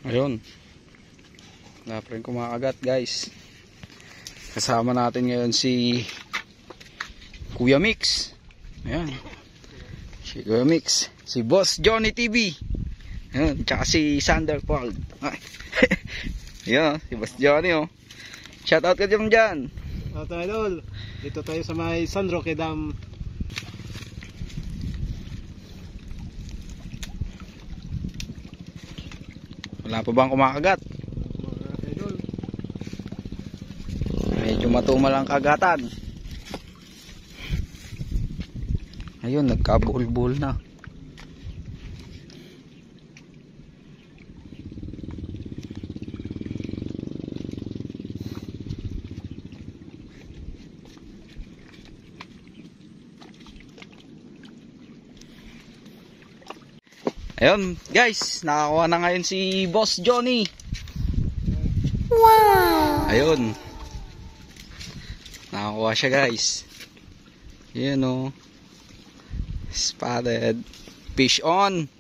Ayun. Wala pa rin kumakagat, guys. Kasama natin ngayon si Kuya Mix. Ayan. Si Kuya Mix. Si Boss Johnny TV. Ayan. Tsaka si Sander Paul. Ayan. Si Boss Johnny, oh. Shoutout ka dyan. Shoutout, idol. Dito tayo sa may San Roque Dam. Wala pa bang kumakagat? Medyo matumal ang kagatan. Ayun, nagkabul-bul na. Ayun, guys, nakakuha na ngayon si Boss Johnny. Wow! Ayun. Nakakuha siya, guys. Ayan, oh. Spotted. Fish on.